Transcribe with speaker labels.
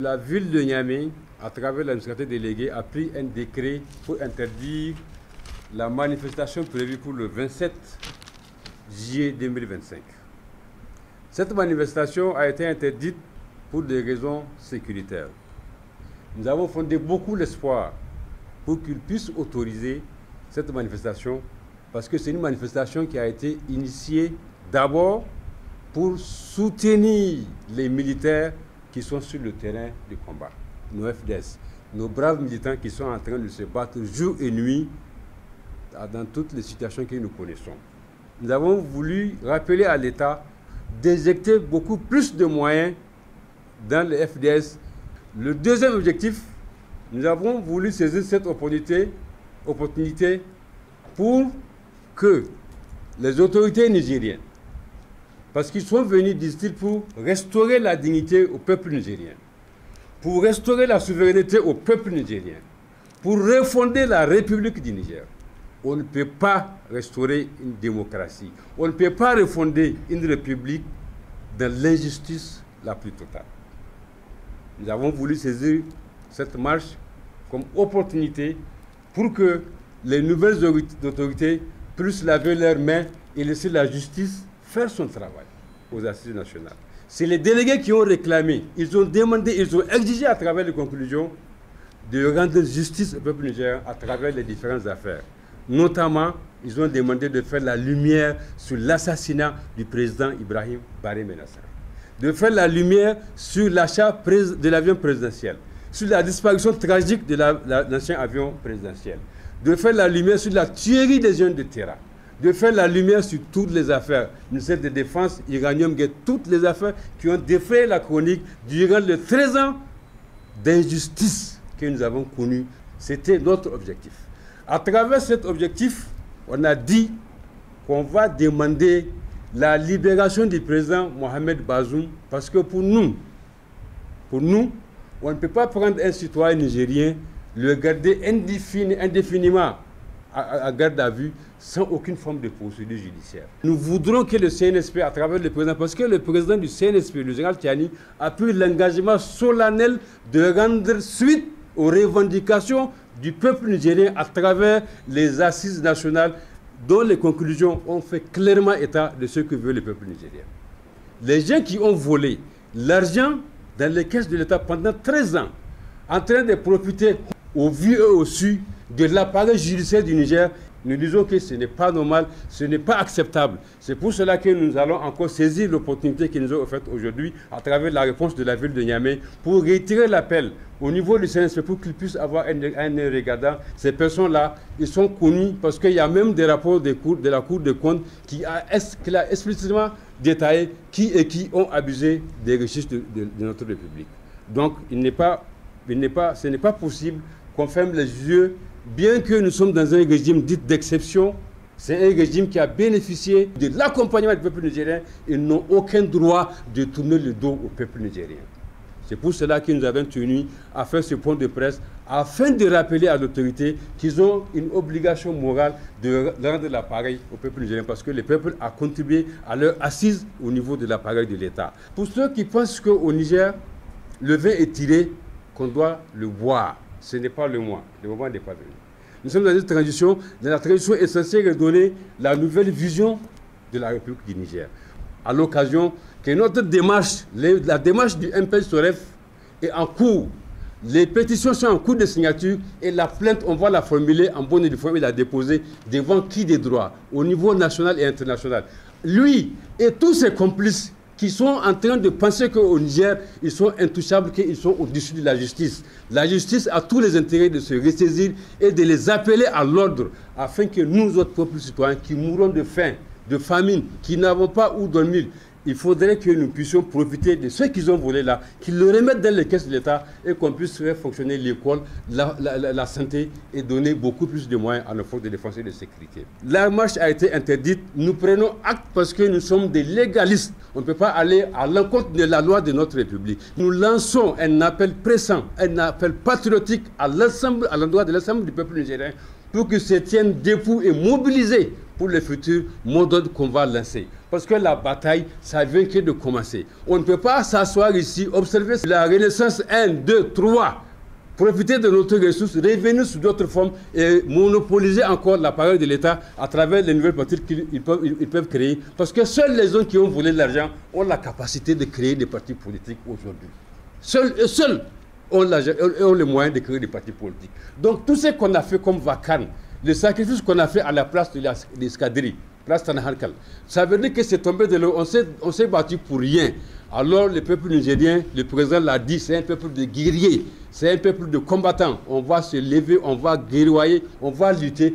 Speaker 1: La ville de Niamey, à travers l'administrateur délégué, a pris un décret pour interdire la manifestation prévue pour le 27 juillet 2025. Cette manifestation a été interdite pour des raisons sécuritaires. Nous avons fondé beaucoup d'espoir pour qu'ils puissent autoriser cette manifestation, parce que c'est une manifestation qui a été initiée d'abord pour soutenir les militaires qui sont sur le terrain de combat, nos FDS, nos braves militants qui sont en train de se battre jour et nuit dans toutes les situations que nous connaissons. Nous avons voulu rappeler à l'État d'injecter beaucoup plus de moyens dans les FDS. Le deuxième objectif, nous avons voulu saisir cette opportunité pour que les autorités nigériennes, parce qu'ils sont venus, disent-ils, pour restaurer la dignité au peuple nigérien, pour restaurer la souveraineté au peuple nigérien, pour refonder la République du Niger. On ne peut pas restaurer une démocratie, on ne peut pas refonder une république dans l'injustice la plus totale. Nous avons voulu saisir cette marche comme opportunité pour que les nouvelles autorités puissent laver leurs mains et laisser la justice faire son travail aux assises nationales. C'est les délégués qui ont réclamé, ils ont demandé, ils ont exigé à travers les conclusions de rendre justice au peuple nigérien à travers les différentes affaires. Notamment, ils ont demandé de faire la lumière sur l'assassinat du président Ibrahim Baré Menassar, de faire la lumière sur l'achat de l'avion présidentiel, sur la disparition tragique de l'ancien avion présidentiel, de faire la lumière sur la tuerie des jeunes de terrain, de faire la lumière sur toutes les affaires, ministère de Défense, Iranium Gate, toutes les affaires qui ont défrayé la chronique durant les 13 ans d'injustice que nous avons connus. C'était notre objectif. À travers cet objectif, on a dit qu'on va demander la libération du président Mohamed Bazoum, parce que pour nous, on ne peut pas prendre un citoyen nigérien, le garder indéfiniment à garde à vue sans aucune forme de procédure judiciaire. Nous voudrons que le CNSP, à travers le président, parce que le président du CNSP, le général Tiani, a pris l'engagement solennel de rendre suite aux revendications du peuple nigérien à travers les assises nationales dont les conclusions ont fait clairement état de ce que veut le peuple nigérien. Les gens qui ont volé l'argent dans les caisses de l'État pendant 13 ans, en train de profiter au vu et au su de l'appareil judiciaire du Niger, nous disons que ce n'est pas normal, ce n'est pas acceptable. C'est pour cela que nous allons encore saisir l'opportunité qui nous est offerte aujourd'hui à travers la réponse de la ville de Niamey pour retirer l'appel au niveau du CNSP pour qu'ils puissent avoir un regardant. Ces personnes-là, ils sont connus parce qu'il y a même des rapports de la Cour des comptes qui a explicitement détaillé qui ont abusé des richesses de notre République. Donc, ce n'est pas possible qu'on ferme les yeux. Bien que nous sommes dans un régime dit d'exception, c'est un régime qui a bénéficié de l'accompagnement du peuple nigérien et n'ont aucun droit de tourner le dos au peuple nigérien. C'est pour cela que nous avons tenu à faire ce point de presse afin de rappeler à l'autorité qu'ils ont une obligation morale de rendre l'appareil au peuple nigérien parce que le peuple a contribué à leur assise au niveau de l'appareil de l'État. Pour ceux qui pensent qu'au Niger, le vin est tiré, qu'on doit le boire. Ce n'est pas le moment n'est pas venu. Nous sommes dans une transition, la transition est censée redonner la nouvelle vision de la République du Niger. À l'occasion que notre démarche, la démarche du MPL-SOREF est en cours. Les pétitions sont en cours de signature et la plainte, on va la formuler en bonne et due forme et la déposer devant qui des droits, au niveau national et international. Lui et tous ses complices qui sont en train de penser qu'au Niger, ils sont intouchables, qu'ils sont au-dessus de la justice. La justice a tous les intérêts de se ressaisir et de les appeler à l'ordre afin que nous, autres peuples citoyens, qui mourons de faim, de famine, qui n'avons pas où dormir, il faudrait que nous puissions profiter de ce qu'ils ont volé là, qu'ils le remettent dans les caisses de l'État et qu'on puisse faire fonctionner l'école, la santé et donner beaucoup plus de moyens à nos forces de défense et de sécurité. La marche a été interdite. Nous prenons acte parce que nous sommes des légalistes. On ne peut pas aller à l'encontre de la loi de notre République. Nous lançons un appel pressant, un appel patriotique à l'endroit de l'ensemble du peuple nigérien pour qu'ils se tiennent debout et mobilisés pour les futurs mots d'ordre qu'on va lancer. parce que la bataille, ça vient que de commencer. On ne peut pas s'asseoir ici, observer la Renaissance 1, 2, 3, profiter de notre ressources, revenir sous d'autres formes et monopoliser encore la parole de l'État à travers les nouvelles parties qu'ils peuvent créer. Parce que seuls les gens qui ont volé l'argent ont la capacité de créer des partis politiques aujourd'hui. Seuls ont les moyens de créer des partis politiques. Donc tout ce qu'on a fait comme vacarme, le sacrifice qu'on a fait à la place de l'escadrille, place Tanaharkal, ça veut dire que c'est tombé de l'eau, on s'est battu pour rien. Alors le peuple nigérien, le président l'a dit, c'est un peuple de guerriers, c'est un peuple de combattants. On va se lever, on va guerroyer, on va lutter.